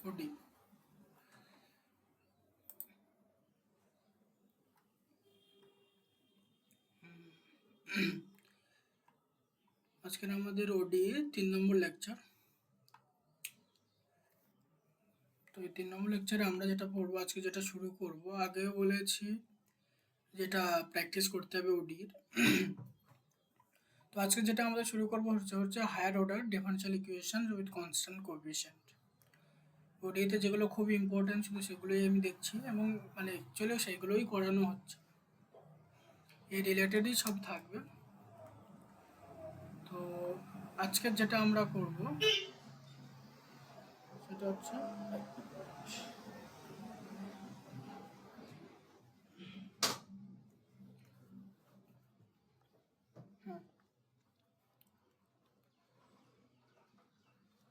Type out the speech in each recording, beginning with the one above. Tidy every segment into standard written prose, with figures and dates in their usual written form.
ওডি আজকের আমাদের ওডি 3 নম্বর লেকচার। তো এই 3 নম্বর লেকচারে আমরা যেটা পড়বো, আজকে যেটা শুরু করব, আগেও বলেছি যেটা প্র্যাকটিস করতে হবে ওডির। তো আজকে যেটা আমরা শুরু করবো হচ্ছে higher order differential equation with constant coefficient. ওডিতে যেগুলো খুব ইম্পর্টেন্ট শুধু সেগুলোই আমি দেখছি, এবং মানে অ্যাকচুয়ালি সেগুলোই করানো হচ্ছে, এই রিলেটেডই সব থাকবে। তো আজকের যেটা আমরা করব সেটা হচ্ছে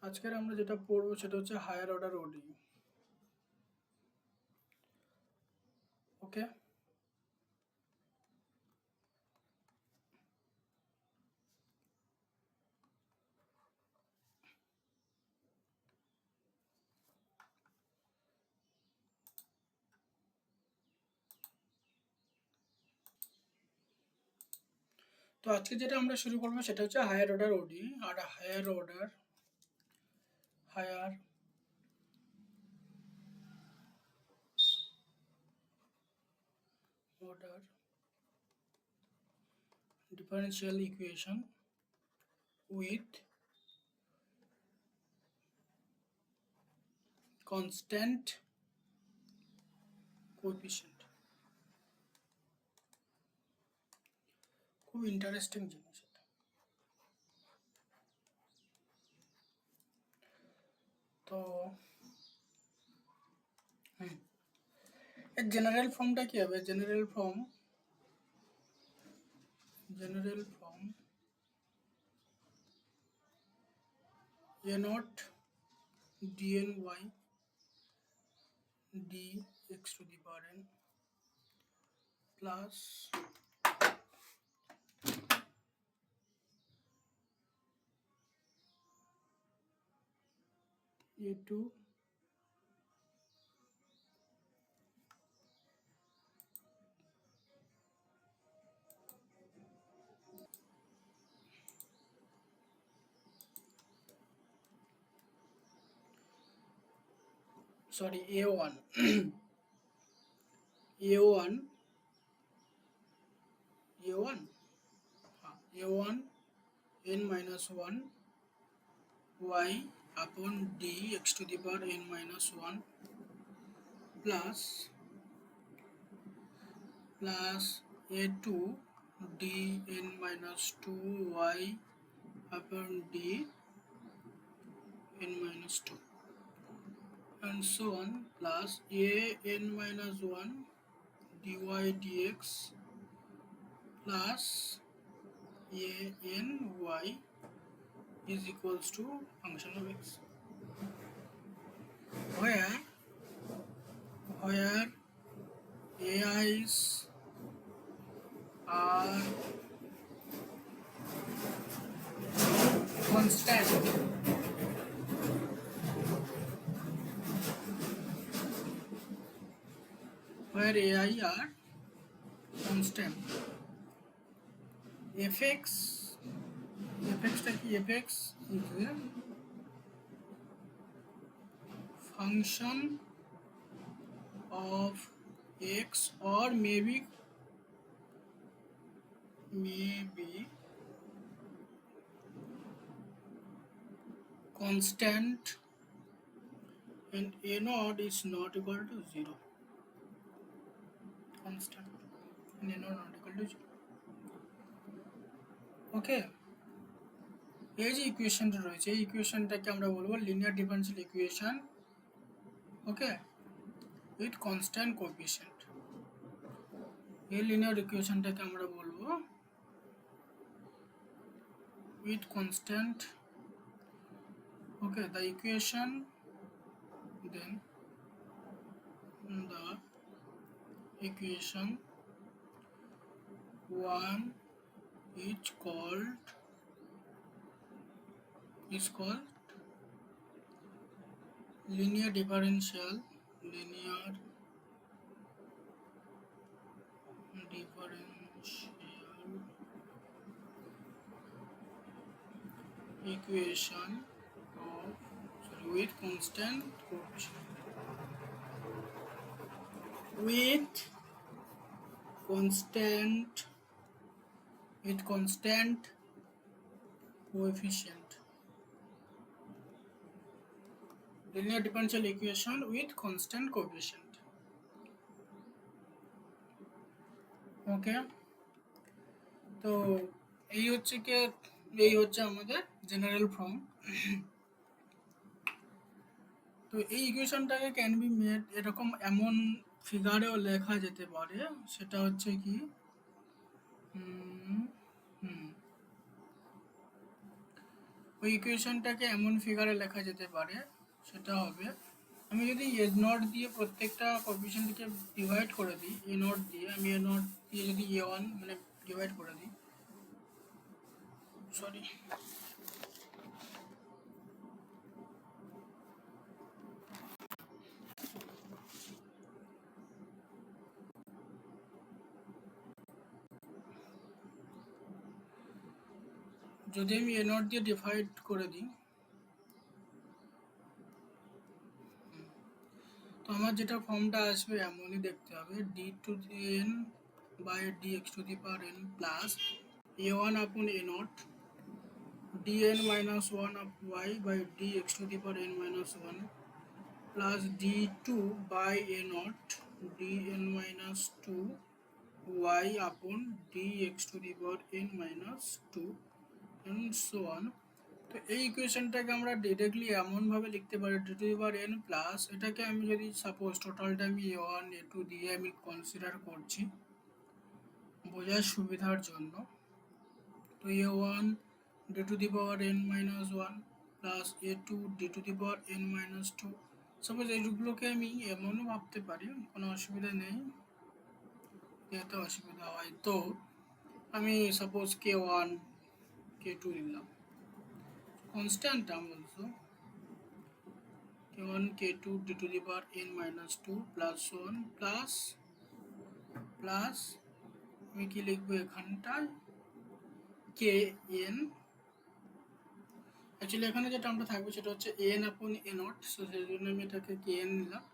আজকের আমরা যেটা পড়বো সেটা হচ্ছে হায়ার অর্ডার ওডি। ওকে, তো আজকে যেটা আমরা শুরু করবো সেটা হচ্ছে হায়ার অর্ডার ওডি। আর higher order differential equation with constant coefficient। খুব ইন্টারেস্টিং জিনিস এটা। তো এর জেনারেল ফর্মটা কি হবে? General form a naught dny dx to the power n plus a2 sorry a1 a1 n minus 1 y upon dx to the power n minus 1 plus a2 dn minus 2 y upon d n minus 2 and so on, plus a n minus 1 dy dx plus a n y is equals to function of x, where ai's are constant ai are constant, fx টা কি? fx is a function of x or maybe constant and a naught is not equal to 0, constant and a naught not equal to 0. ওকে, এই যে ইকুয়েশনটা রয়েছে, এই ইকুয়েশনটাকে আমরা বলবো linear differential equation, okay, with constant coefficient. এই linear ইকুয়েশনটাকে আমরা বলবো with constant, okay, the equation then the equation 1 is called linear differential equation of with constant coefficient constant coefficient linear differential equation with constant coefficient ওকে তো এই হচ্ছে আমাদের general form তো এই ইকুয়েশনটাকে can be made এরকম এমন ফিগারেও লেখা যেতে পারে সেটা হচ্ছে কি ওই ইকুয়েশনটাকে এমন ফিগারে লেখা যেতে পারে সেটা হবে আমি যদি এ নট দিয়ে প্রত্যেকটা কোএফিশিয়েন্টকে ডিভাইড করে দিই এ নট দিয়ে আমি এ নট দিয়ে যদি এ ওয়ান মানে ডিভাইড করে দিই সরি যদি আমি এ নট দিয়ে ডিভাইড করে দিই তো আমার যেটা ফর্মটা আসবে এমনই দেখতে হবে D to the N by D X to the power N plus A one upon A nought dn minus 1 of y by dx to the power n minus 1 plus d2 by a naught dn minus 2 y upon dx to the power n minus 2 and so on তো এই ইকুয়েশনটাকে আমরা directly এমনভাবে লিখতে পারি D to the power n plus এটাকে আমি যদি suppose টোটালটা আমি a1 a2 দিয়ে আমি কনসিডার করছি বোঝার সুবিধার জন্য তো a1 d to the power n minus 1 plus a2 d to the power n minus 2 suppose এইগুলোকে আমি এমনও ভাবতে পারি কোনো অসুবিধা নেই এতে অসুবিধা হয় তো আমি সাপোজ k1 k2 নিলাম constant term also k1 k2 d to the power n minus 2 plus 1 plus আমি কি লিখবো এখানটায় kn অ্যাকচুয়ালি এখানে যে টার্মটা থাকবে সেটা হচ্ছে n আপন a নট সো সেই জন্য আমি এটাকে kn নিলাম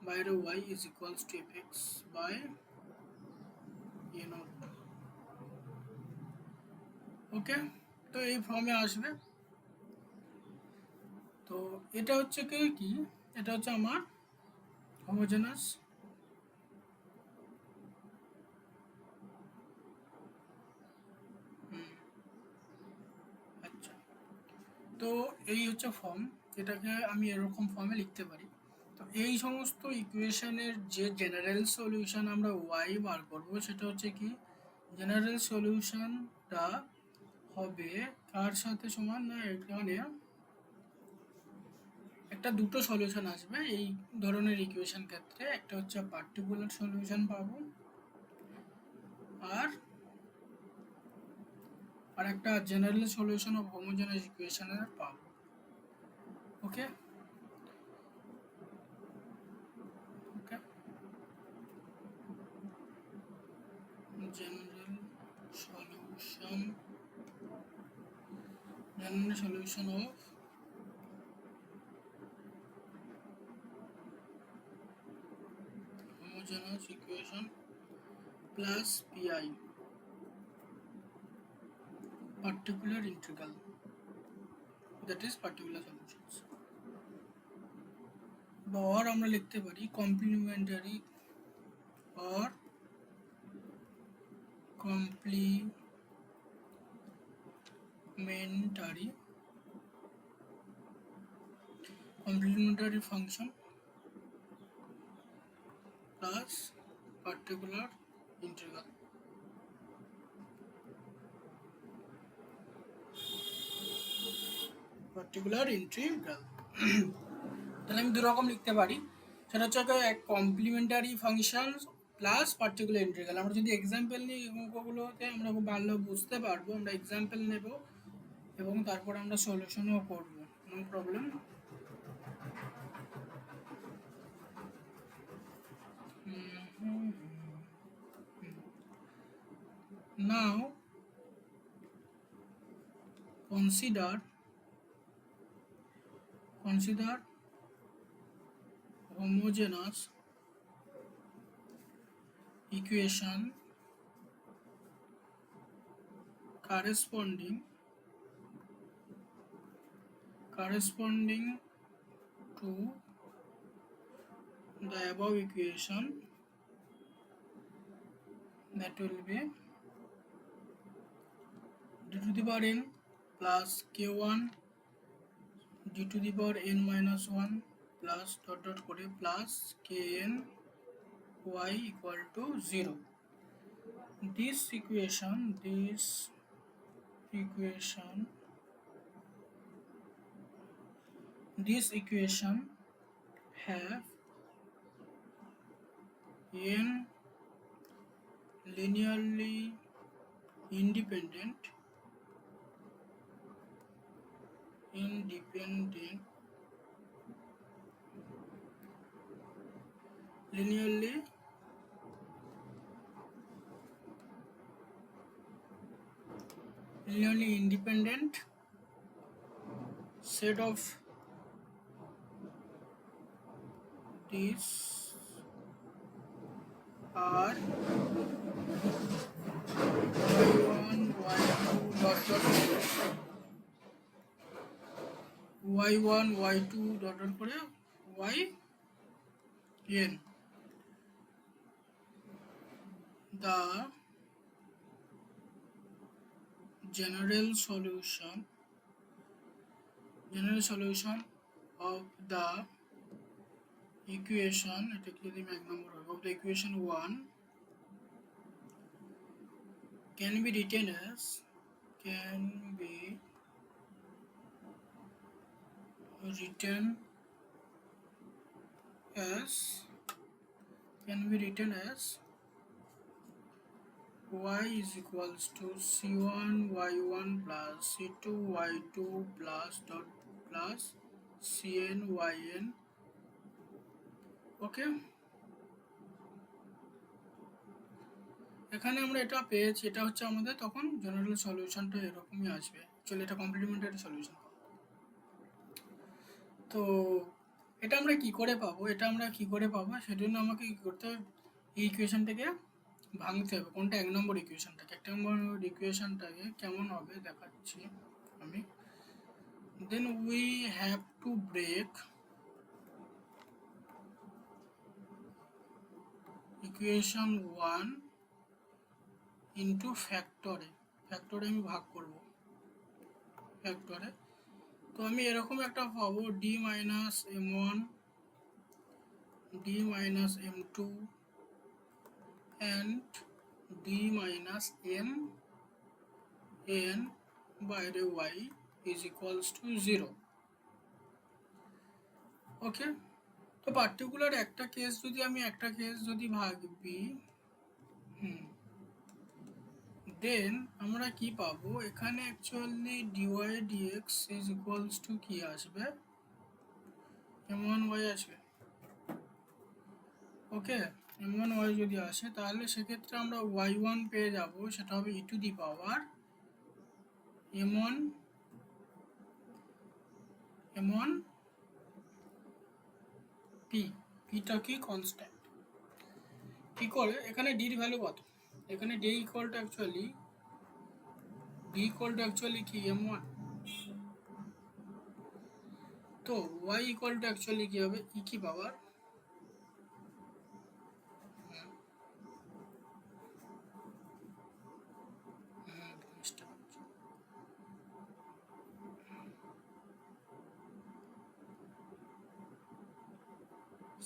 বাইরে y is equals to fx by a nought okay তো এই ফর্মে আসবে তো এটা হচ্ছে কি এটা হচ্ছে আমার হোমোজেনাস আচ্ছা তো এই হচ্ছে ফর্ম এটাকে আমি এরকম ফর্মে লিখতে পারি তো এই সমস্ত ইকুয়েশনের যে জেনারেল সলিউশন আমরা y বার করব সেটা হচ্ছে কি জেনারেল সলিউশনটা হবে কার সাথে সমান না এখানে একটা দুটো সলিউশন আসবে এই ধরনের ইকুয়েশন ক্ষেত্রে একটা হচ্ছে পার্টিকুলার সলিউশন পাবো আর একটা জেনারেল সলিউশন অফ হোমোজেনাস ইকুয়েশনের পাবো ওকে ওকে general solution of homogeneous equation plus pi particular integral that is particular solutions or আমরা লিখতে পারি complementary function plus particular integral তাহলে আমি দুরকম লিখতে পারি সেটা হচ্ছে complimentary function plus particular integral আমরা যদি এক্সাম্পল নিই অঙ্কগুলোতে আমরা খুব ভালো বুঝতে পারবো আমরা এক্সাম্পল নেব এবং তারপর আমরা সলিউশনও করব no problem Now consider homogeneous equation corresponding to the above equation, that will be d to the power n plus k1 d to the power n minus 1 plus dot dot করে plus kn y equal to 0. This equation have n linearly independent linearly independent set of these are y1 y2 dot dot y1 y2 dot dot করে yn. The general solution of the equation, এটা কি যদি এক নম্বর হবে, of the equation 1 can be written as y is equals to c1 y1 plus c2 y2 plus dot plus cn yn. ওকে, এখানে আমরা এটা পেয়েছি, এটা হচ্ছে আমাদের তখন জেনারেল সলিউশনটা এরকমই আসবে। চলো এটা কমপ্লিমেন্টারি সলিউশন। তো এটা আমরা কি করে পাবো, সেজন্য আমাকে কি করতে হবে, এই ইকুয়েশনটাকে ভাঙতে হবে। কোনটা, এক নম্বর ইকুয়েশনটাকে। এক নম্বর ইকুয়েশনটাকে কেমন হবে দেখাচ্ছি আমি। Then we have to break equation 1 into ফ্যাক্টরে আমি ভাগ করব ফ্যাক্টরে। তো আমি এরকম একটা পাবো d minus m1 d minus m2 and d minus mn বাইরে y is equals to 0. ওকে, তো পার্টিকুলার একটা কেস যদি ভাগবি, দেন আমরা কি পাবো, এখানে actually dy dx is equals to কি আসবে, m1y আসবে। ওকে, m1y যদি আসে তাহলে সেক্ষেত্রে আমরা y1 পেয়ে যাব, সেটা হবে e two the power m1 p-টা কি কনস্ট্যান্ট। কি করে, এখানে d এর ভ্যালু কত, এখানে d ইকুয়াল টু অ্যাকচুয়ালি কি m1, তো y ইকুয়াল টু অ্যাকচুয়ালি কি হবে, e কি পাওয়ার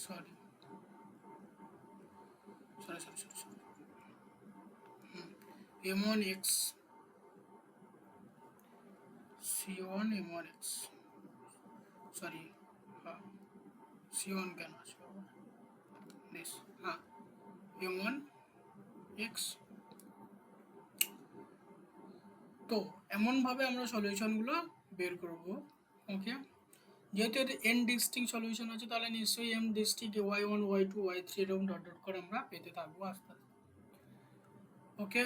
sorry m1x c1 m1x sorry c1 কেন আসবে দিস, m1x। তো এমনভাবে আমরা সলিউশনগুলো বের করব। ওকে, যেহেতু এর n ডিস্টিংক্ট সলিউশন আছে তাহলে নিশ্চয়ই m distinct y1 y2 y3 এরকম ডট ডট করে আমরা পেতে থাকবো আস্তে আস্তে। ওকে,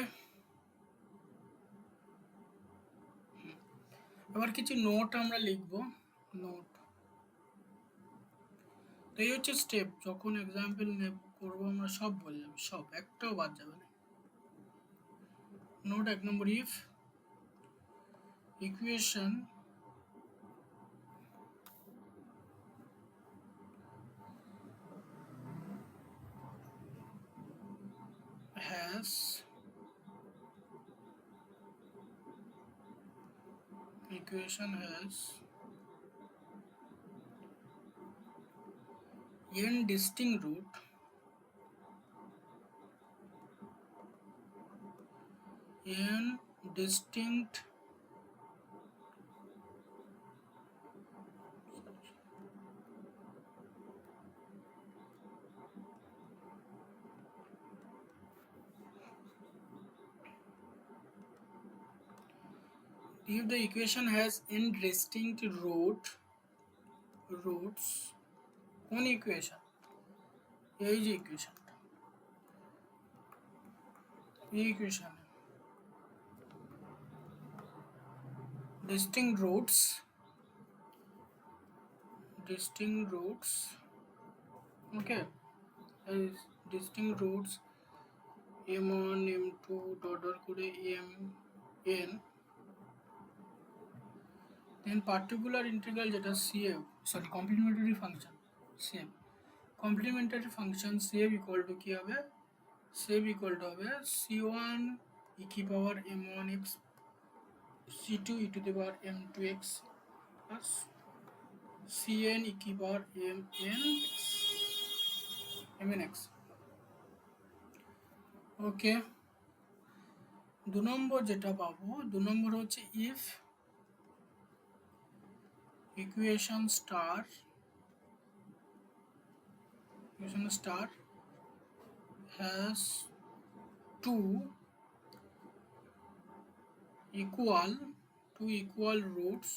এবার কিছু নোট আমরা লিখবো। নোট, তো এই হচ্ছে স্টেপ, যখন এক্সাম্পল করবো আমরা সব বললাম, সব একটাও বাদ যাবে না। Note 1 number, if equation has n distinct root, n distinct if the equation has n distinct roots, কোন ইকুয়েশন? এই যে ইকুয়েশনটা, এই equation distinct roots okay, distinct roots m1 m2 dot dot করে mn, দেন পার্টিকুলার ইন্টিগ্রাল যেটা cf, sorry complimentary function cf, complimentary function cf equal to কি হবে? cf equal to হবে c1 e কি পাওয়ার m1x c2 e two the power m2x plus cn e কি পাওয়ার mnx। ওকে, 2 নম্বর যেটা পাবো, 2 number হচ্ছে if equation star has two equal roots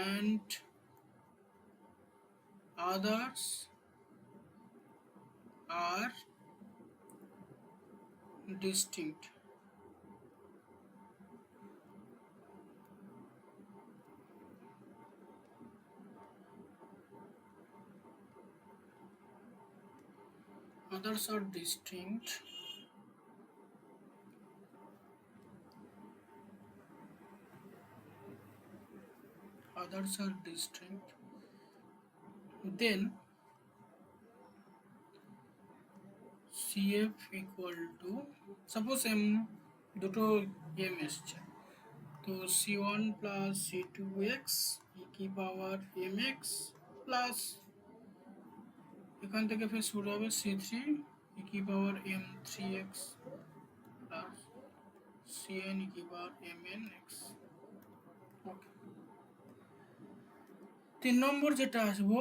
and others are distinct, others are distinct then cf equal to, suppose m দুটো m এসছে, তো c1 plus c2x e কি পাওয়ার mx plus এখান থেকে ফের শুরু হবে c3 e কি পাওয়ার m3x প্লাস cn e কি পাওয়ার mnx। ওকে, 3 নম্বর যেটা আসবো,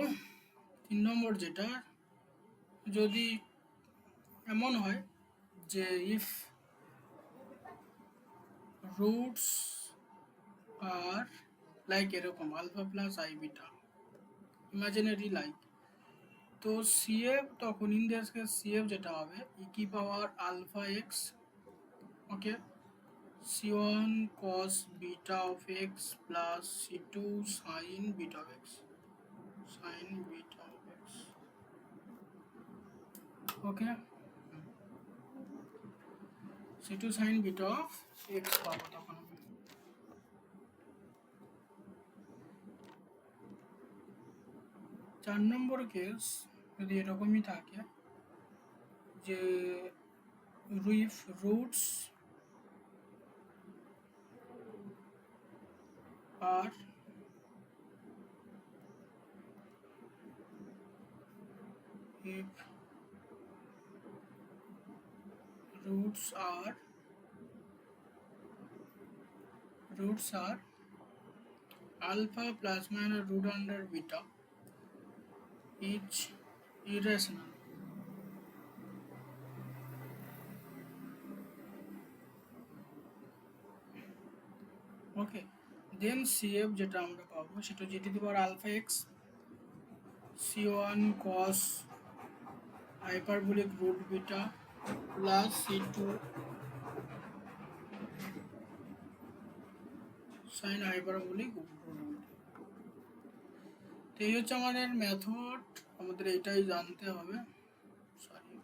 3 নম্বর যেটা, যদি এমন হয় যে ইফ রুটস আর লাইক এরকম alpha plus I beta imaginary like, তো সিএফ তখন ইন দিস কেস সিএফ যেটা হবে ই কি power alpha X, okay, c1 cos beta of x plus c2 sin beta of x, okay, c2 sin beta of x পাবো তখন। 4 নম্বর case যদি এরকমই থাকে যে if roots are alpha plus minus root under beta is irrational, okay, then CF যেটা আমরা পাবো সেটা e to the power alpha x C1 cos hyperbolic root beta plus C2 sin hyperbolic root beta। তো এই হচ্ছে আমাদের method, আমাদের এটাই জানতে হবে। সরি,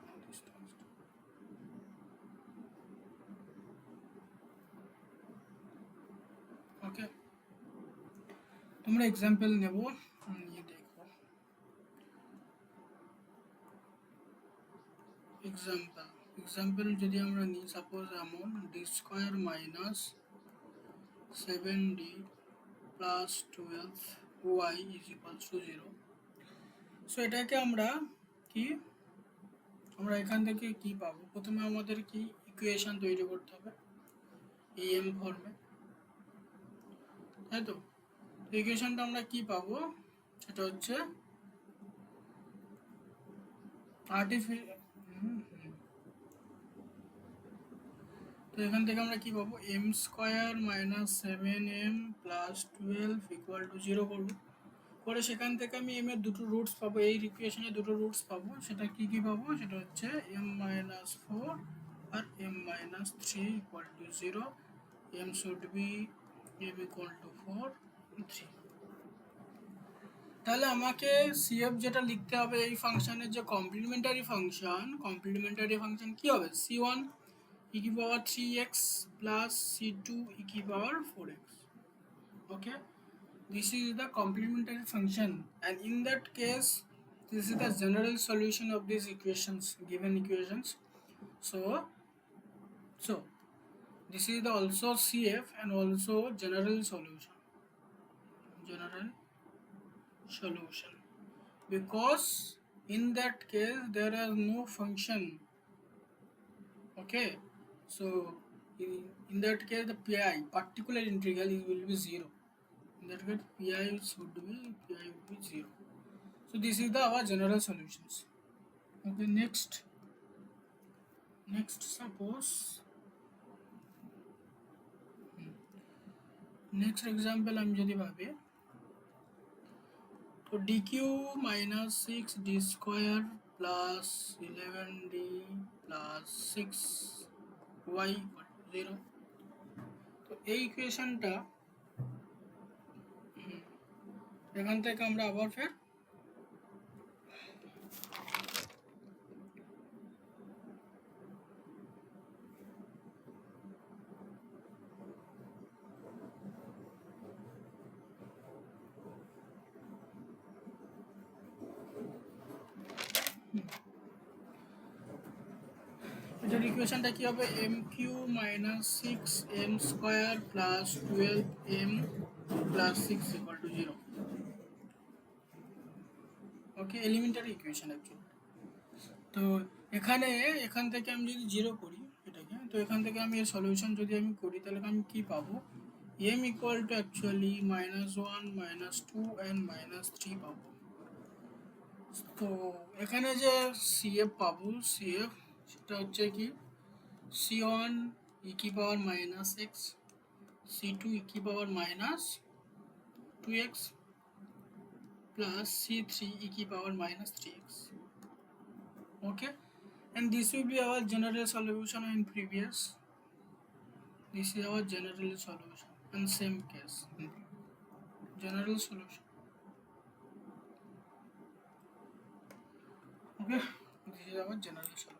ওকে, তোমরা এক্সাম্পল নেব, নিয়ে দেখো। এক্সাম্পল যদি আমরা নিই, সাপোজ এমন D square minus 7d plus 12y is equals two 0। So এটাকে আমরা কি, আমরা এখান থেকে কি পাবো? প্রথমে আমাদের কি ইকুয়েশন তৈরি করতে হবে এম ফর্মে, তাই তো? ইকুয়েশনটা আমরা কি পাবো? সেটা হচ্ছে তো এখান থেকে আমরা কি পাবো? M square minus 7m plus 12 equal to 0 করবো। করে সেখান থেকে আমি এম এর দুটো রুটস পাবো, এই ইকুয়েশনে দুটো রুটস পাবো। সেটা কি কি পাবো? সেটা হচ্ছে m-4 আর m-3 equal to 0। m should be m equal to 4 3। তাহলে আমাকে সিএফ যেটা লিখতে হবে এই ফাংশনের যে কমপ্লিমেন্টারি ফাংশন কি হবে? c1 e की power 3x plus c2 e की power 4x। okay, this is the complementary function, and in that case this is the general solution of these equations, given equations. So this is the also CF and also general solution, because in that case there is no function. Okay, so in that case the PI, particular integral, will be 0. In that case PI would be 0. So this is the our general solutions. Okay, next suppose next example আমি যদি ভাবি, তো dq minus 6d square plus 11d plus 6y equal to 0। তো এই ইকুয়েশনটা এখান থেকে আমরা আবার ফের এটার ইকুয়েশনটা কি হবে? M cube minus 6m square plus 12m plus 6 equal to 0। Okay, elementary equation actually. তো এখান থেকে আমি যদি 0 করি এটাকে, তো এখান থেকে আমি এর সলিউশন যদি আমি করি তাহলে আমি কি পাবো? m equal two actually -1 -2 and -3 পাবো। তো এখানে যে CF পাবো, CF সেটা হচ্ছে কি C1 e की पावर -x, C2 e की power -2x plus C3 e की power -3x। okay, and this will be our general solution in previous. This is our general solution and same case general solution. Okay, this is our general solution.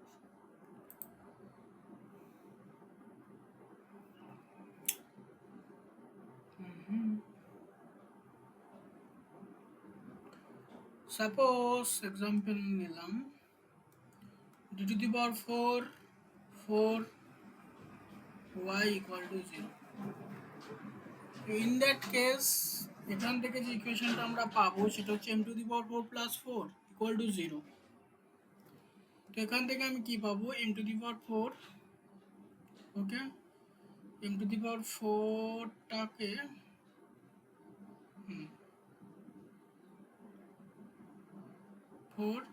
Suppose example নিলাম d to the power 4 y equal to 0। in that case এখান থেকে যে ইকুয়েশনটা আমরা পাবো সেটা হচ্ছে m to the power 4 plus 4 equal to 0। তো এখান থেকে আমি কি পাবো? m to the power 4, okay, m to the power 4 টাকে 4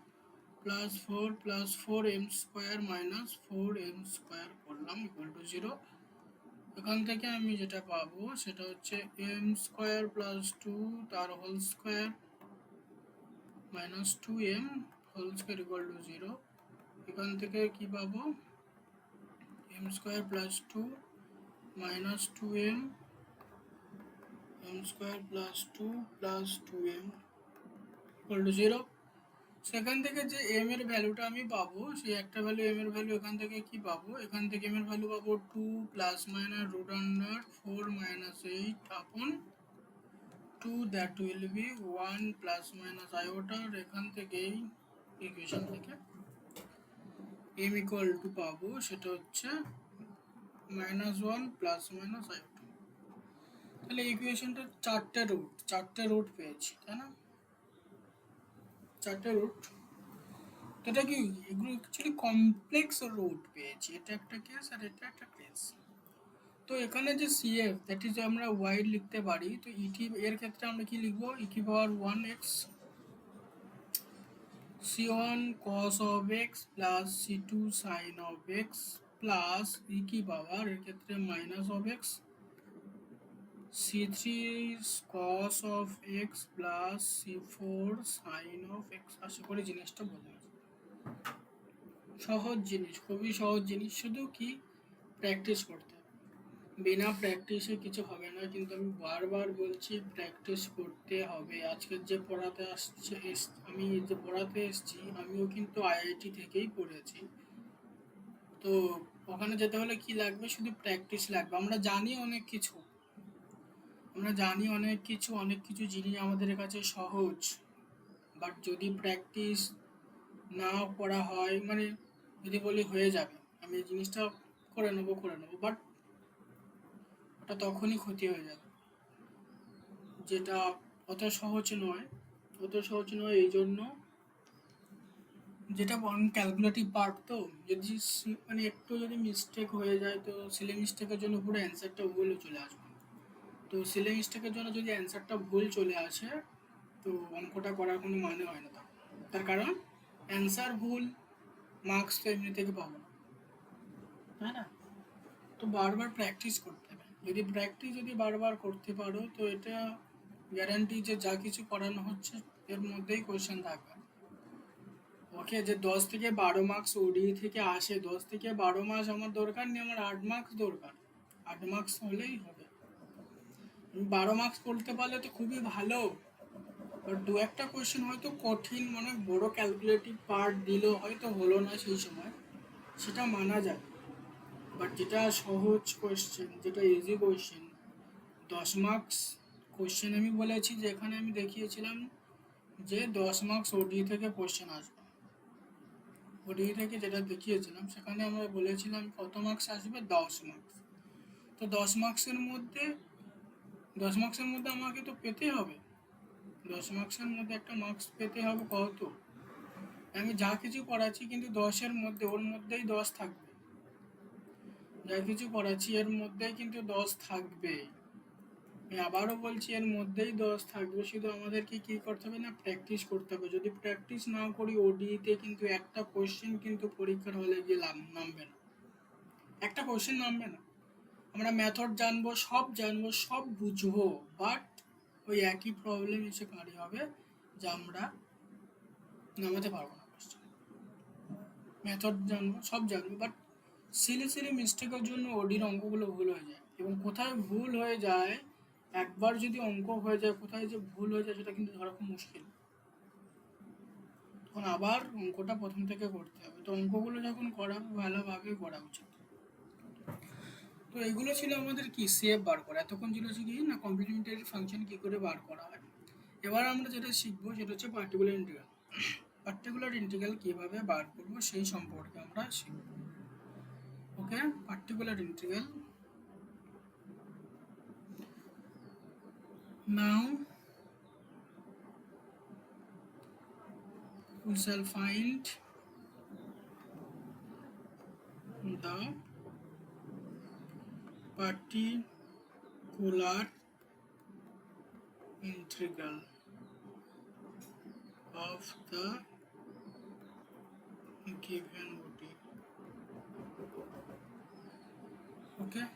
plus 4m square minus 4m square করলাম equal to 0। এখান থেকে আমি যেটা পাবো সেটা হচ্ছে এম স্কোয়ার প্লাস টু তার whole square minus two M whole square equal to zero. এখান থেকে কি পাবো, M square plus two minus two M square plus two M equal to zero. সেখান থেকে যে এম এর ভ্যালুটা আমি পাবো, সেই একটা ভ্যালু এম এর ভ্যালু এখান থেকে কি পাবো, এখান থেকে এম এর ভ্যালু পাবো two plus minus root under four minus eight upon two, that will be one plus minus iota. এখান থেকেই ইকুয়েশন থেকে এম ইকুয়াল টু পাবো সেটা হচ্ছে মাইনাস ওয়ান প্লাস মাইনাস আইওটা। তাহলে ইকুয়েশনটা চারটে রুট পেয়েছি, তাই না? চারটে রুট, তো এটা কি, এগুলো অ্যাকচুয়ালি কমপ্লেক্স রুট পেয়েছি। এটা একটা কেস আর এটা একটা কেস। তো এখানে যে সিএফ, দ্যাট ইজ আমরা ওয়াই লিখতে পারি, তো ইটি এর ক্ষেত্রে আমরা কি লিখবো, ইকি power one x c1 cos of x plus c2 sin of x plus e কি পাওয়ার এর ক্ষেত্রে minus of x c3 cos of x প্লাস c4 sin of x। আশা করি জিনিসটা বোঝা যাচ্ছে। সহজ জিনিস, খুবই সহজ জিনিস, শুধু কি প্র্যাকটিস করতে হবে। বিনা প্র্যাকটিসে কিছু হবে না, কিন্তু আমি বারবার বলছি প্র্যাকটিস করতে হবে। আজকের যে পড়াতে আমি যে পড়াতে এসেছি, আমিও কিন্তু আইআইটি থেকেই পড়েছি। তো ওখানে যেতে হলে কি লাগবে, শুধু প্র্যাকটিস লাগবে। আমরা জানি অনেক কিছু, অনেক কিছু জিনিস আমাদের কাছে সহজ, বাট যদি প্র্যাকটিস না করা হয়, মানে যদি বলি হয়ে যাবে, আমি এই জিনিসটা করে নেবো, বাট ওটা তখনই ক্ষতি হয়ে যাবে, যেটা অত সহজ নয়। এই জন্য, যেটা ক্যালকুলেটিভ পার্ট, তো যদি মানে একটু যদি মিস্টেক হয়ে যায়, তো সিলে মিস্টেকের জন্য পুরো অ্যান্সারটা ভুল চলে আসবে। তো সিলে মিস্টেকের জন্য যদি অ্যান্সারটা ভুল চলে আসে, তো অঙ্কটা করার কোনো মানে হয় না। তার কারণ অ্যান্সার ভুল, মার্কস তো এমনি থেকে পাবো না, তাই না? তো বারবার প্র্যাকটিস করতে হবে। যদি বারবার করতে পারো, তো এটা গ্যারান্টি যে যা কিছু করানো হচ্ছে এর মধ্যেই কোয়েশ্চেন থাকবে। ওকে, যে 10 থেকে 12 মার্কস ওডি থেকে আসে, 10 থেকে 12 মার্কস আমার দরকার নেই, আমার 8 মার্কস দরকার। 8 মার্কস হলেই হবে। 12 মার্কস করতে পারলে তো খুবই ভালো, বাট দু একটা কোয়েশ্চেন হয়তো কঠিন, মানে বড় ক্যালকুলেটিভ পার্ট দিলেও হয়তো হলো না সেই সময়, সেটা মানা যায়। বাট যেটা সহজ কোয়েশ্চেন, যেটা ইজি কোয়েশ্চেন, 10 মার্কস কোয়েশ্চেন আমি বলেছি যে এখানে আমি দেখিয়েছিলাম যে 10 মার্কস ওডি থেকে কোয়েশ্চেন আসবে। ওডি থেকে যেটা দেখিয়েছিলাম সেখানে আমরা বলেছিলাম কত মার্কস আসবে, 10 মার্কস। তো 10 মার্কসের মধ্যে আমাকে তো পেতে হবে, 10 মার্কসের মধ্যে একটা মার্কস পেতে হবে। কত, আমি যা কিছু করাচ্ছি কিন্তু 10-এর মধ্যে, ওর মধ্যেই 10 থাকবে। যা কিছু করাচ্ছি এর মধ্যেই কিন্তু 10 থাকবে। আমি আবারও বলছি, এর মধ্যেই 10 থাকবে। শুধু আমাদেরকে কি করতে হবে না, প্র্যাকটিস করতে হবে। যদি প্র্যাকটিস না করি ওডিতে, কিন্তু একটা কোয়েশ্চেন কিন্তু পরীক্ষার হলে গিয়ে নামবে না, একটা কোয়েশ্চেন নামবে না। আমরা মেথড জানবো, সব বুঝবো, বাট ওই একই প্রবলেম এসে কারি হবে যে আমরা নামাতে পারবো না কোয়েশ্চেন। মেথড জানবো, সব জানবো, বাট সিলি মিস্টেকের জন্য ওডির অঙ্কগুলো ভুল হয়ে যায়। এবং কোথায় ভুল হয়ে যায়, একবার যদি অঙ্ক হয়ে যায়, কোথায় যে ভুল হয়ে যায় সেটা কিন্তু ধরা খুব মুশকিল। তখন আবার অঙ্কটা প্রথম থেকে করতে হবে। তো অঙ্কগুলো যখন করাবো, ভালোভাবে করা উচিত। তো এগুলো ছিল আমাদের কি, সেভ বার করা। এতক্ষণ ছিল কি না, কমপ্লিমেন্টারি ফাংশন কি করে বার করা হয়। এবার আমরা যেটা শিখবো সেটা হচ্ছে পার্টিকুলার ইন্টিগ্রাল কীভাবে বার করবো সেই সম্পর্কে আমরা শিখব। Okay, particular integral. Now we shall find the particular integral of the given ODE. Okay,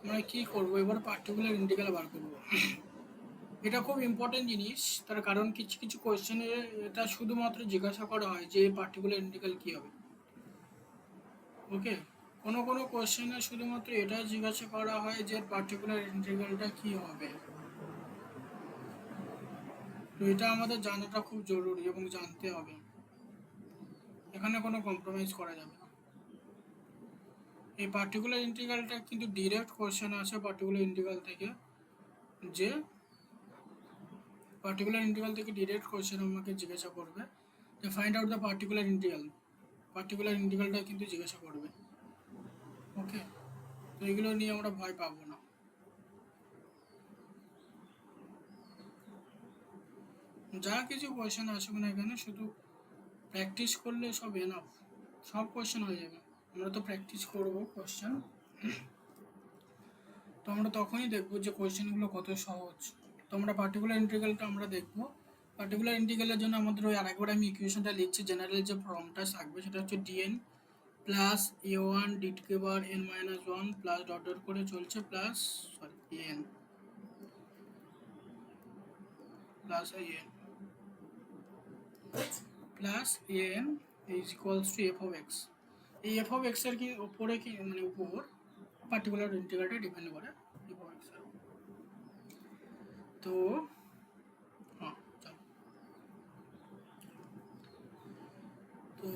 আমরা কি করব এবার পার্টিকুলার ইন্টিগ্রাল বার করব। এটা খুব ইম্পর্টেন্ট জিনিস, তার কারণ কিছু কিছু কোয়েশ্চেনে এটা শুধুমাত্র জিজ্ঞাসা করা হয় যে পার্টিকুলার ইন্টিগ্রাল কী হবে। ওকে, কোনো কোনো কোয়েশ্চেনে শুধুমাত্র এটা জিজ্ঞাসা করা হয় যে পার্টিকুলার ইন্টিগ্রালটা কী হবে। তো এটা আমাদের জানাটা খুব জরুরি এবং জানতে হবে, এখানে কোনো কম্প্রোমাইজ করা যাবে না। এই পার্টিকুলার ইন্টিগ্রালটা কিন্তু ডিরেক্ট কোয়েশ্চেন আসে পার্টিকুলার ইন্টিগ্রাল থেকে, যে পার্টিকুলার ইন্টিগ্রাল থেকে ডিরেক্ট কোয়েশ্চেন আমাকে জিজ্ঞাসা করবে যে find out the particular integral, particular ইন্টিগ্রালটা কিন্তু জিজ্ঞাসা করবে। ওকে, তো এগুলো নিয়ে আমরা ভয় পাবো না। যা কিছু কোয়েশ্চেন আসুক না এখানে শুধু প্র্যাকটিস করলে সব এনাফ, সব কোয়েশ্চেন হয়ে যাবে। আমরা তো প্র্যাকটিস করবো কোয়েশ্চেন, তো আমরা তখনই দেখবো যে কোয়েশ্চেনগুলো কত সহজ। তো আমরা পার্টিকুলার ইন্টিগ্রালটা আমরা দেখবো। পার্টিকুলার ইন্টিগ্রালের জন্য আমাদের ওই আরেকবার আমি ইকুয়েশনটা লিখছি, জেনারেল যে ফর্মটা থাকবে সেটা হচ্ছে D n plus A one D to বার n minus one plus dot dot করে চলছে plus n plus n plus n is equals to f of x. এই এফ অফ এক্স এর কি উপরে কি মানে উপর পার্টিকুলার ইন্টিগ্রালটা ডিপেন্ড করে এফ অফ এক্স এর। তো হ্যাঁ চলো, তো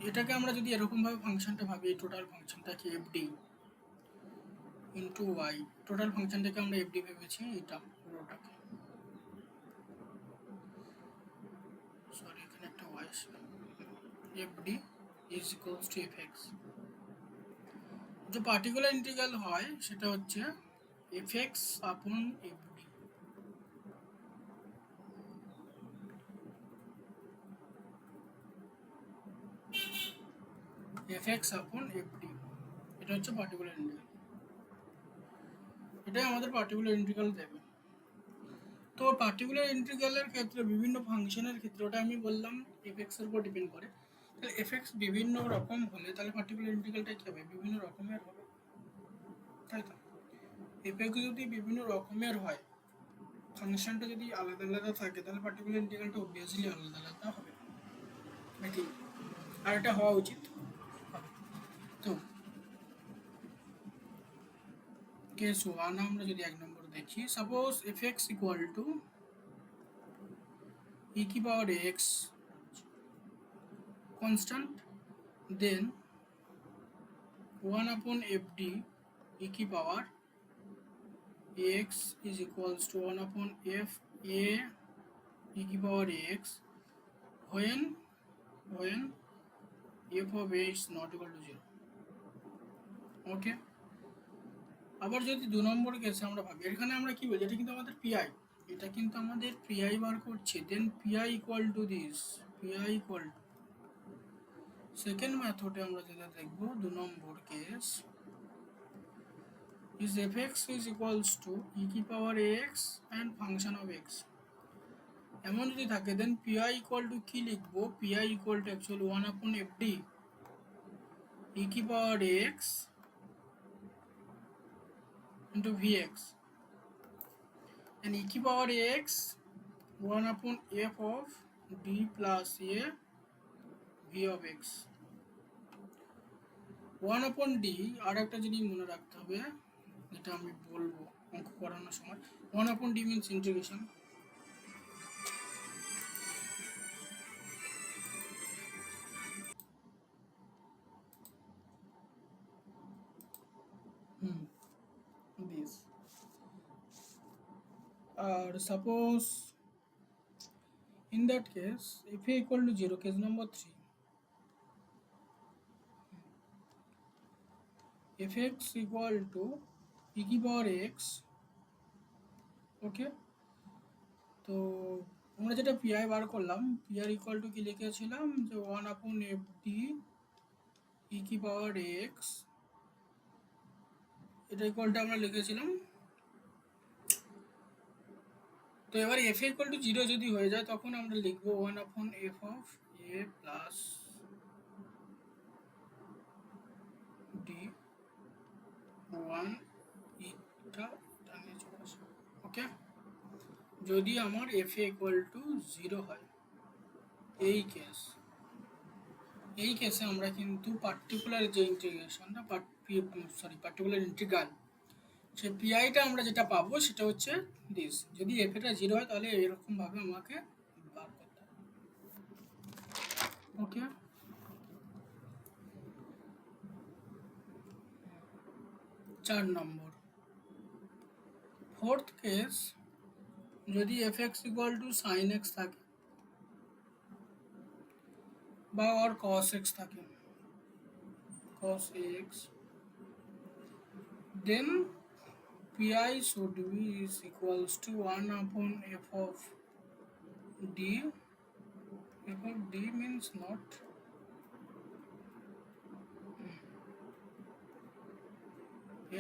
এটাকে আমরা যদি এরকমভাবে ফাংশনটা ভাবি, এই টোটাল ফাংশনটাকে এফডি ইন্টু ওয়াই, টোটাল ফাংশনটাকে আমরা এফডি ভেবেছি, এটা পুরোটাকে, সরি এখানে একটা y, f D is equals to f x. যে পার্টিকুলার ইন্টিগ্রাল হয় সেটা হচ্ছে f x upon f D. F x upon f D, এটা হচ্ছে পার্টিকুলার ইন্টিগ্রাল, এটাই আমাদের পার্টিকুলার ইন্টিগ্রাল দেবে। তো পার্টিকুলার ইন্টিগ্রালের ক্ষেত্রে বিভিন্ন ফাংশনের ক্ষেত্রে, ওটা আমি বললাম এফ এক্স এর উপর ডিপেন্ড করে, তাহলে এফ এক্স বিভিন্ন রকম হলে তাহলে পার্টিকুলার ইন্টিগ্রালটা কী হবে, বিভিন্ন রকমের হবে, তাই তো? এফ এক্স যদি বিভিন্ন রকমের হয়, ফাংশনটা যদি আলাদা আলাদা থাকে, তাহলে পার্টিকুলার ইন্টিগ্রালটা অবভিয়াসলি আলাদা আলাদা হবে নাকি, আর এটা হওয়া উচিত। তো কেস ওয়ান আমরা যদি এক নম্বর দেখি, suppose F X equal to e की power x constant, then 1 upon fd e की power x is equals to 1 upon f a e की power x when f of a is not equal to 0. ওকে, আবার যদি দু নম্বর কেসে আমরা ভাবি, এখানে আমরা কি বলছি, এটা কিন্তু আমাদের পিআই, এটা কিন্তু আমাদের পিআই বার করছে, then PI equal to this, PI equal to second মেথডে আমরা যেটা দেখব, দু নম্বর কেস, is fx is equals to e की power ax and function of x। এমন যদি থাকে দেন পিআই ইকুয়াল টু কি লিখবো, পিআই ইকুয়াল টু অ্যাকচুয়ালি 1 আপন এফডি e की power ax into vx and e की power ax 1 upon f of d plus a v of x। 1 upon d আর একটা জিনিস মনে রাখতে হবে, এটা আমি বলবো অঙ্ক করানোর সময়, 1 upon d means integration, this, আর suppose in that case if a equal to 0, case number 3, fx equal to e की पावर x। ওকে, তো আমরা যেটা পিআই বার করলাম, পিআর ইকুয়াল টু কি লিখেছিলাম যে 1 আপন এফ ডি ই की পাওয়ার এক্স, এটা ইকুয়ালটা আমরা লিখেছিলাম। তো এবার এফ ইকুয়াল টু 0 যদি হয়ে যায় তখন আমরা লিখবো 1 আপন F of A plus D 1 যদি আমার এফ এ ইকুয়াল টু 0 হয়, এই কেসে আমরা কিন্তু পার্টিকুলার যে ইন্টিগ্রেশনটা পার্টিকুলার ইন্টিগ্রাল, সেই পিআইটা আমরা যেটা পাবো সেটা হচ্ছে দিস। যদি এফ এটা 0 হয় তাহলে এরকমভাবে আমাকে বার করতে হবে। ওকে, 4 নম্বর, ফোর্থ কেস, যদি F X equal to sine X থাকে বা ওর কস এক্স থাকে, cos x, then pi should be is equals to 1 upon f of d. F of d means not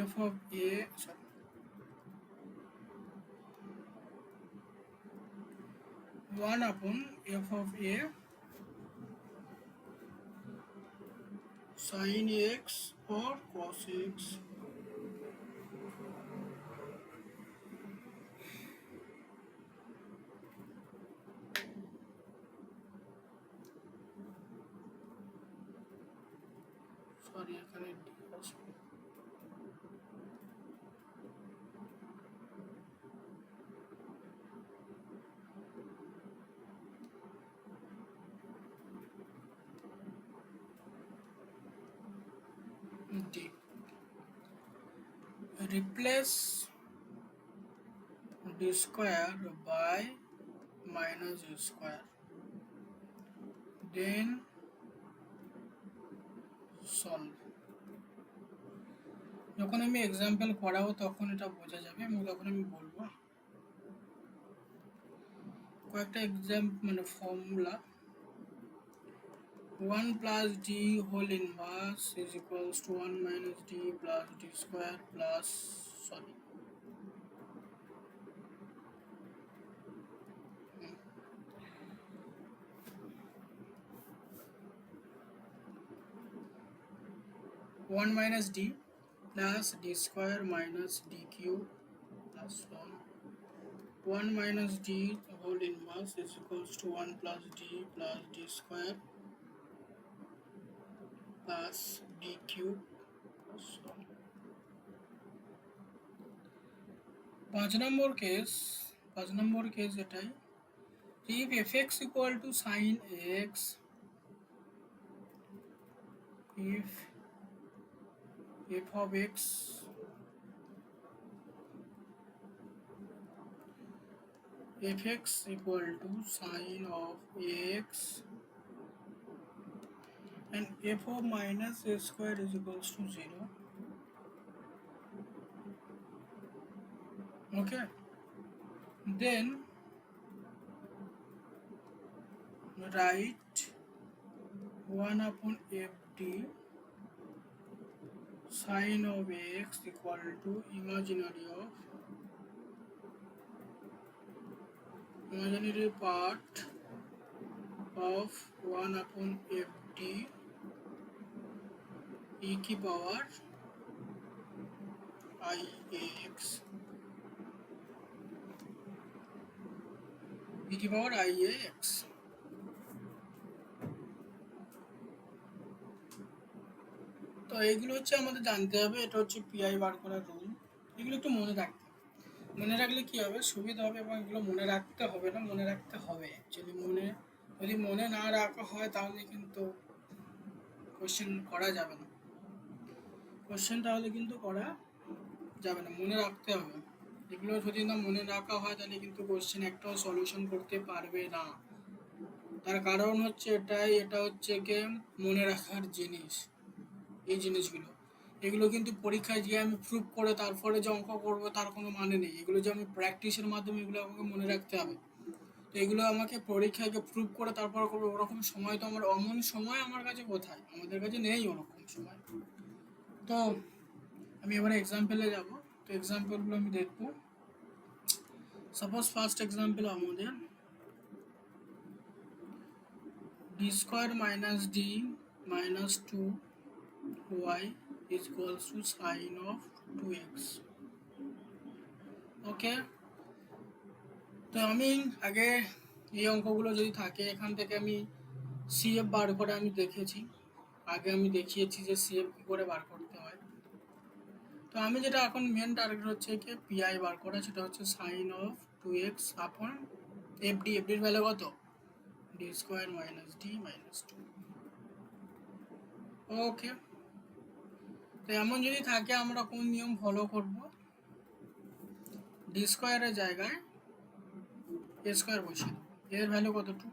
f of a, sorry, 1 upon f of a sin x or cos x sorry এখানে d আছে, d, replace d square by minus a square, then solve. যখন আমি example করাবো তখন এটা বোঝা যাবে এবং তখন আমি বলবো কয়েকটা মানে formula. 1 plus d whole inverse is equals to 1 minus d plus d square plus, sorry, 1 minus d plus d square minus d cube plus 1 minus d whole inverse is equals to 1 plus d plus d square plus d cube plus 1. 5 number case এটাই, if fx equal to sin x, if f of x fx equal to sin of x and f of minus a square is equals to 0. Okay, then write 1 upon fd sin of x equal to imaginary part of 1 upon fd e की power iax, e की power iax। তো এইগুলো হচ্ছে আমাদের জানতে হবে, এটা হচ্ছে পিআই বার করার রুল। এগুলো একটু মনে রাখতে হবে, মনে রাখলে কি হবে, সুবিধা হবে, এবং এগুলো মনে রাখতে হবে না, মনে রাখতে হবে অ্যাকচুয়ালি। যদি মনে না রাখা হয় তাহলে কিন্তু কোশ্চেন করা যাবে না, মনে রাখতে হবে। এগুলো যদি না মনে রাখা হয় তাহলে কিন্তু কোশ্চেন একটাও সলিউশন করতে পারবে না। তার কারণ হচ্ছে এটা হচ্ছে কি মনে রাখার জিনিস। এই জিনিসগুলো, এগুলো কিন্তু পরীক্ষায় গিয়ে আমি প্রুভ করে তারপরে যে অঙ্ক করবো তার কোনো মানে নেই। এগুলো যে আমি প্র্যাকটিসের মাধ্যমে এগুলো আমাকে মনে রাখতে হবে। তো এগুলো আমাকে পরীক্ষায় প্রুভ করে তারপর করবো, ওরকম সময় তো অমন সময় আমার কাছে কোথায়, আমাদের কাছে নেই ওরকম সময়। তো আমি এবারে এক্সাম্পলে যাব। তো এক্সাম্পলগুলো আমি দেখবো। সাপোজ ফার্স্ট এক্সাম্পল আমাদের d square minus d minus 2y is equals to sin of 2x. Okay, তো আমি আগে এই অঙ্কগুলো যদি থাকে এখান থেকে আমি সিএফ বার করে আমি দেখেছি, আগে আমি দেখিয়েছি যে সিএফ কী করে বার করতে হয়। তো আমি যেটা এখন মেন টার্গেট হচ্ছে কি পিআই বার করা, সেটা হচ্ছে সাইন অফ 2x আপন এফডি। এফডির ভ্যালু কত? D square minus D minus 2। ওকে, তো এমন যদি থাকে আমরা কোন নিয়ম ফলো করব? ডি স্কোয়ারের জায়গায় এ স্কোয়ার বসে দেবো। এর ভ্যালু কত? 2।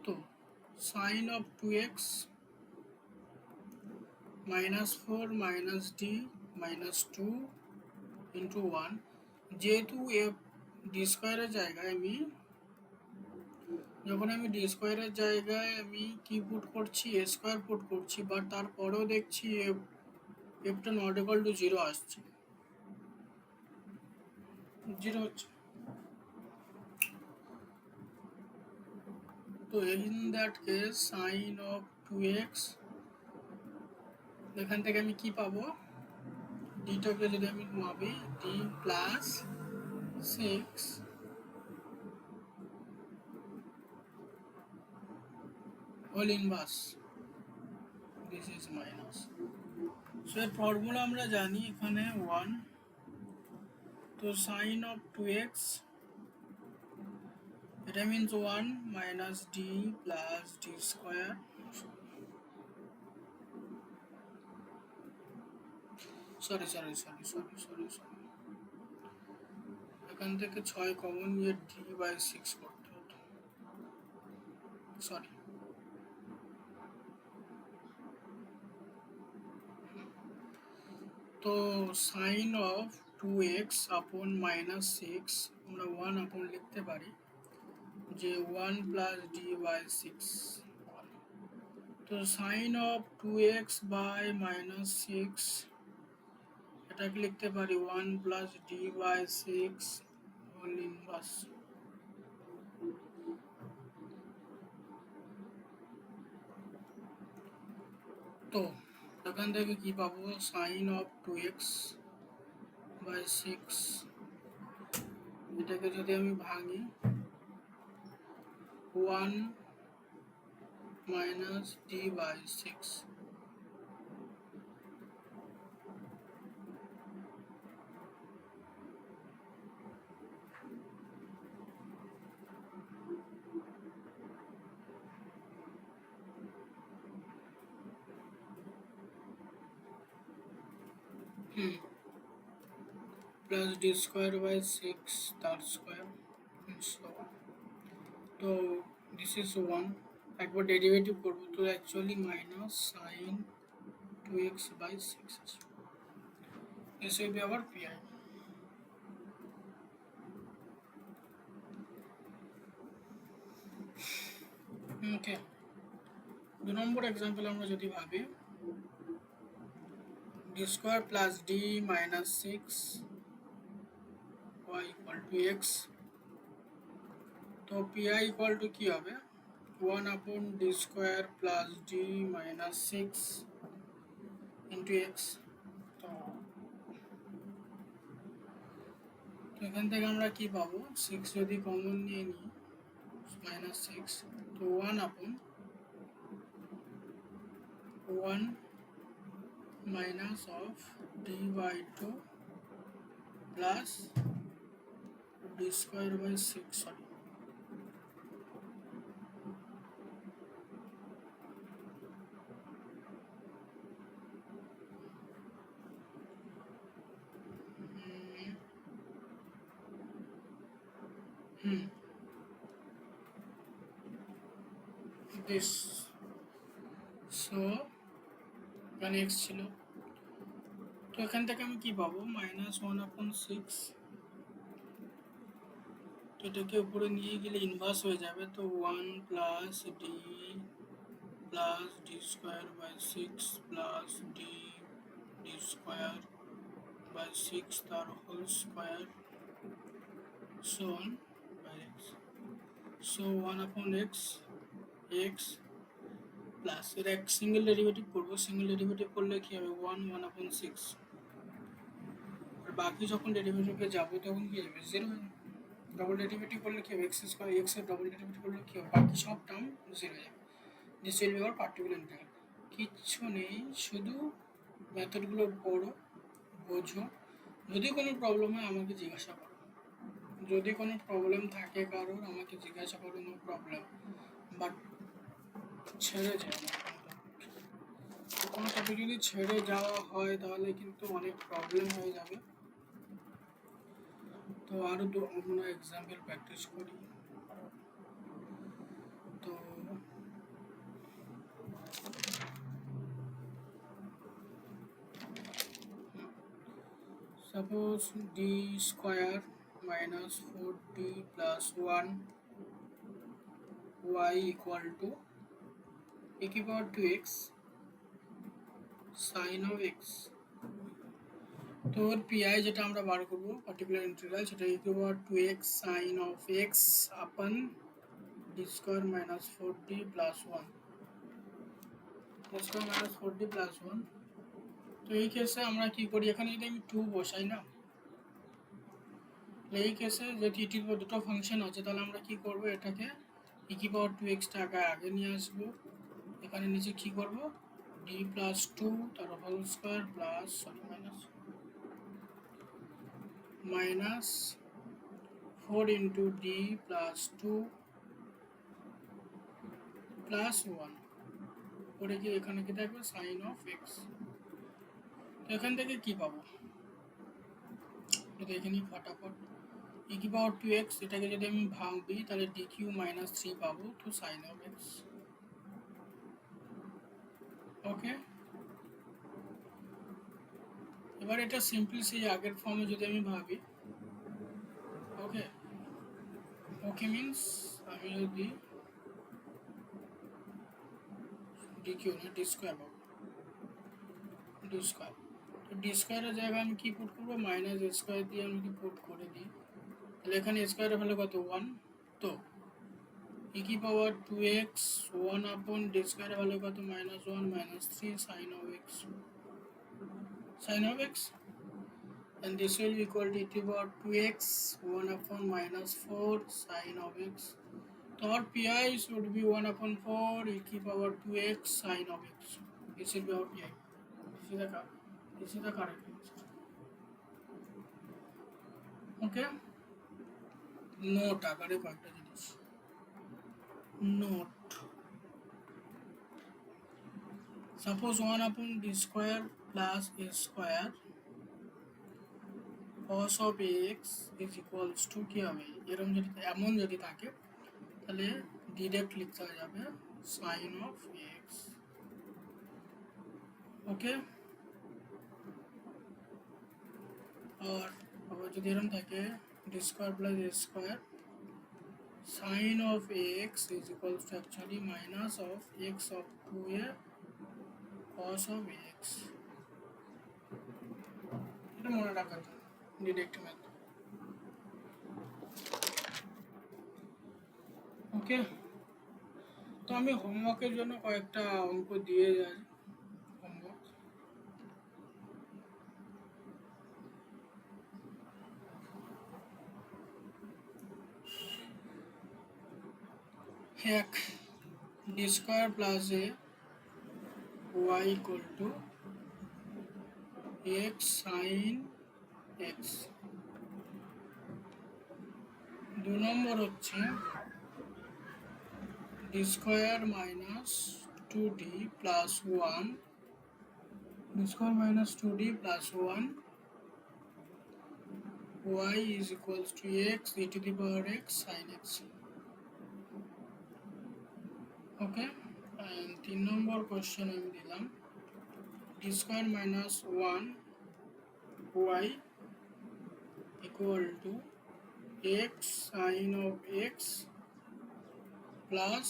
তো sine of 2x minus 4 minus D minus 2 into 1। যেহেতু এফ ডি স্কোয়ারের জায়গায় যখন আমি ডি স্কোয়ারের জায়গায় আমি কি পুট করছি? এ স্কোয়ার পুট করছি, বাট তারপরেও দেখছি এফটা নট ইকুয়াল টু 0 আসছে, 0 হচ্ছে। তো in that case sine of 2x, এখান থেকে আমি কি পাবো? ডিটাকে যদি আমি ভাবি D plus 6 whole inverse, this is minus. So এর ফর্মুলা আমরা জানি এখানে 1। তো সাইন অফ 2x এটা means 1 minus D plus D square, sorry sorry sorry sorry sorry sorry, এখান থেকে 6 কমন নিয়ে ডি বাই 6 করতে হতো, সরি। তো সাইন অফ 2x আপন মাইনাস 6 আমরা 1 আপন লিখতে পারি যে 1 প্লাস ডি বাই 6। তো sine of 2x by minus 6 এটাকে লিখতে পারি 1 plus D by 6 whole inverse. তো এখান থেকে কি পাবো? সাইন অফ 2x বাই 6, এটাকে যদি আমি ভাঙি 1 minus D by 6। Plus D square by 6 তার স্কোয়ার, তো দিস ইজ 1। একবার ডেরিভেটিভ করবো তো actually minus sine 2x by 6 আছে। This will be hour PI. Okay, 2 number example আমরা যদি ভাবি D square plus D minus 6 y equal two x. তো পিআই ইকুয়াল টু কী হবে? 1 আপন D square plus D minus 6 into x. তো এখান থেকে আমরা কি পাবো? 6 যদি কমন নিয়ে নিই মাইনাস 6, তো 1 upon 1 minus of D by 2 plus D square by 6, sorry this. So এখানে এক্স ছিল, তো এখান থেকে আমি কি পাবো? মাইনাস 1 আপন 6, তো এটাকে উপরে নিয়ে গেলে ইনভার্স হয়ে যাবে। তো 1 plus D plus D square by 6 plus D D square by 6 তার হোল স্কোয়ার সমান by X. So 1 upon X, X plus এর এক সিঙ্গেল ডেরিভেটিভ করবো, সিঙ্গেল ডেরিভেটিভ করলে কি হবে? 1 আপন 6, আর বাকি যখন ডেরিভেটিভে যাবো তখন কি হবে? 0 হবে। ডবল ডেরিভেটিভ করলে কি হবে, এক্স স্কোয়ার এক্স এর ডবল ডেরিভেটিভ করলে কি হবে, বাকি সব টার্ম জিরো হয়ে যাবে। This will be hour particular integral. কিচ্ছু নেই, শুধু মেথডগুলো পড়ো, বোঝো। যদি কোনো প্রবলেম হয় আমাকে জিজ্ঞাসা করো, যদি কোনো প্রবলেম থাকে কারোর আমাকে জিজ্ঞাসা করো, নো প্রবলেম। বাট ছেড়ে যায় না, কোনো টপিক যদি ছেড়ে যাওয়া হয় তাহলে কিন্তু অনেক প্রবলেম হয়ে যাবে। তো আরও আমরা এক্সাম্পল প্র্যাকটিস করি। তো suppose D square minus 4d plus 1 y equal to e की power 2x sine of X. তো ওর পিআই যেটা আমরা বার করবো পার্টিকুলার ইন্টিগ্রাল, সেটা e की power 2x sine of X upon D square minus 4d plus 1 D square minus 4d plus 1। তো এই কেসে আমরা কি করি, এখানে যদি আমি 2 বসাই না, এই কেসে যদি ইটির দুটো ফাংশন আছে তাহলে আমরা কি করব, এটাকে e की पावर 2x টাকা আগে নিয়ে আসবো, এখানে নিচে কি করব d প্লাস 2 তার whole square plus minus 4 into D plus 2 plus 1 পরে কি এখানে কি থাকবে সাইন অফ এক্স। তো এখান থেকে কি পাবো, এটা এখানে ফটাফট e की पावर 2x, এটাকে যদি আমি ভাঙবি তাহলে dq মাইনাস 3 পাবো, তো সাইন অফ এক্স। ওকে, এবার এটা সিম্পলি সেই আগের ফর্মে যদি আমি ভাবি, ওকে ওকে মিন্স আমি যদি dq না ডি স্কোয়ার পাবো, ডি স্কোয়ার। তো ডি স্কোয়ারের জায়গায় আমি কি পুট করবো, মাইনাস স্কোয়ার দিয়ে আমি যদি পুট করে দিই তাহলে এখানে স্কোয়ারের ভ্যালু কত 1, তো e की power 2x 1 upon d square वाले का तो -1 -3 sin of x and this will be equal to e की power 2x 1 upon -4 sin of x. तो our pi should be 1 upon 4 e की power 2x sin of x. This will be our pi. This is the correct answer. Okay. Note आगे कौनटा जिनिस note. Suppose 1 upon d square plus a square cos of x is equals to কি হবে, এরকম যদি এমন যদি থাকে তাহলে ডিরেক্ট লিখতে যাবে sin of x। ওকে, আর আবার যদি এরকম থাকে d square plus a square sin of x is equals to actually minus of x of 2a cos of x। এটা মনে রাখা যায় ডিরেক্ট মেথড। ওকে, তো আমি হোমওয়ার্কের জন্য কয়েকটা অঙ্ক দিয়ে যাই। হোমওয়ার্ক এক, d square plus A y equal to x sine x। 2 number হচ্ছে d square minus 2d plus 1 d square minus 2d plus 1 y is equals to x e to the power x sin x. Okay, and 3 number question আমি দিলাম d square minus 1 y equal to x sin of x plus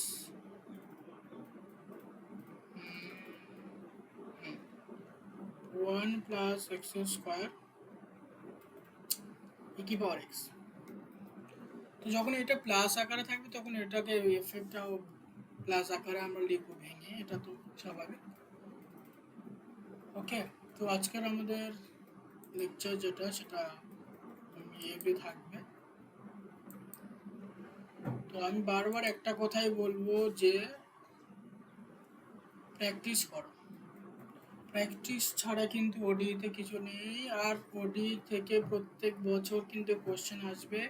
1 plus x square e की power x। তো যখন এটা plus আকারে থাকবে তখন এটাকে এফেক্টটা প্লাস আকারে আমরা লিখবো ভেঙে, এটা তো স্বাভাবিক। ওকে, তো আজকের আমাদের লেকচার যেটা সেটা এবি থাকবে। তো আমি বারবার একটা কথাই বলবো যে প্র্যাকটিস করো। প্র্যাকটিস ছাড়া কিন্তু ওডিতে কিছু নেই। আর ওডি থেকে প্রত্যেক বছর কিন্তু কোশ্চেন আসবে।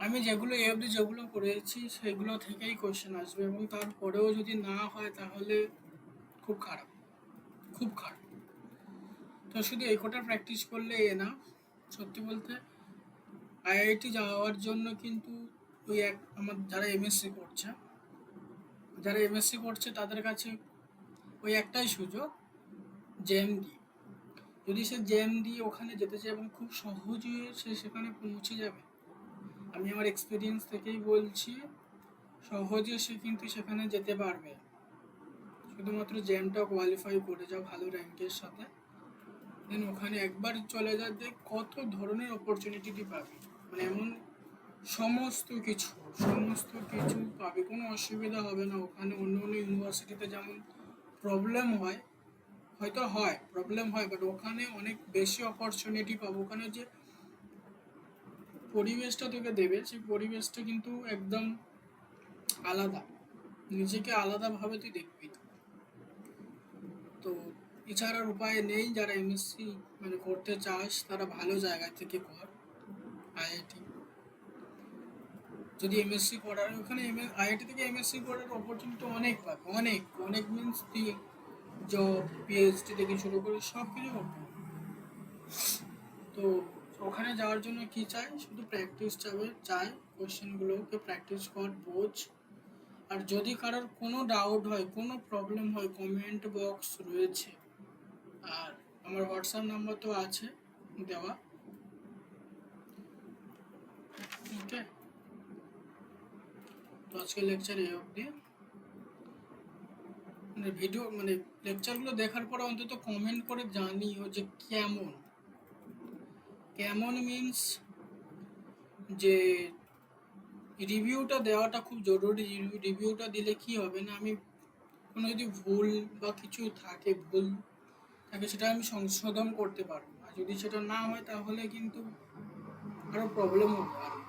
আমি যেগুলো এ অবধি যেগুলো করেছি সেগুলো থেকেই কোশ্চেন আসবে, এবং তারপরেও যদি না হয় তাহলে খুব খারাপ, খুব খারাপ। তো শুধু এই কটা প্র্যাকটিস করলে না, সত্যি বলতে আইআইটি যাওয়ার জন্য কিন্তু ওই এক আমার যারা এমএসসি করছে তাদের কাছে ওই একটাই সুযোগ, জেএম দিয়ে। যদি সে জেএম দিয়ে ওখানে যেতে চায় এবং খুব সহজে সে সেখানে পৌঁছে যাবে, আমি আমার এক্সপিরিয়েন্স থেকেই বলছি, সহজে সে কিন্তু সেখানে যেতে পারবে। শুধুমাত্র জেএমটা কোয়ালিফাই করে যাও ভালো র্যাঙ্কের সাথে, দেন ওখানে একবার চলে যাবে, কত ধরনের অপরচুনিটি পাবে, মানে এমন সমস্ত কিছু পাবে, কোনো অসুবিধা হবে না। ওখানে অন্য অন্য ইউনিভার্সিটিতে যেমন প্রবলেম হয়, হয়তো হয় প্রবলেম হয়, বাট ওখানে অনেক বেশি অপরচুনিটি পাবো। ওখানে যে পরিবেশটা তোকে দেবে সেই পরিবেশটা কিন্তু একদম আলাদা, নিজেকে আলাদাভাবে তুই দেখবি। তো এছাড়ার উপায় নেই। যারা এমএসসি মানে করতে চাস তারা ভালো জায়গা থেকে কর আইআইটি। যদি এমএসসি করার ওখানে আইআইটি থেকে এমএসসি করার অপরচুনিটি অনেক পাবে, অনেক অনেক মিনস তুই জব পিএইচডি থেকে শুরু করে সব কিছু করতে পারবি। তো ওখানে যাওয়ার জন্য কি চাই, শুধু প্র্যাকটিস চাই, কোশ্চেনগুলোকে প্র্যাকটিস কর, বোঝ। আর যদি কারোর কোনো ডাউট হয়, কোনো প্রবলেম হয়, কমেন্ট বক্স রয়েছে, আর আমার হোয়াটসঅ্যাপ নাম্বার তো আছে দেওয়া। ওকে, তো আজকে লেকচার এই অবধি। মানে ভিডিও মানে লেকচারগুলো দেখার পরে অন্তত কমেন্ট করে জানিও যে কেমন, কেমন মিন্স যে রিভিউটা দেওয়াটা খুব জরুরি। রিভিউটা দিলে কি হবে না, আমি কোনো যদি ভুল বা কিছু ভুল থাকে সেটা আমি সংশোধন করতে পারবো। আর যদি সেটা না হয় তাহলে কিন্তু আরও প্রবলেম হবে।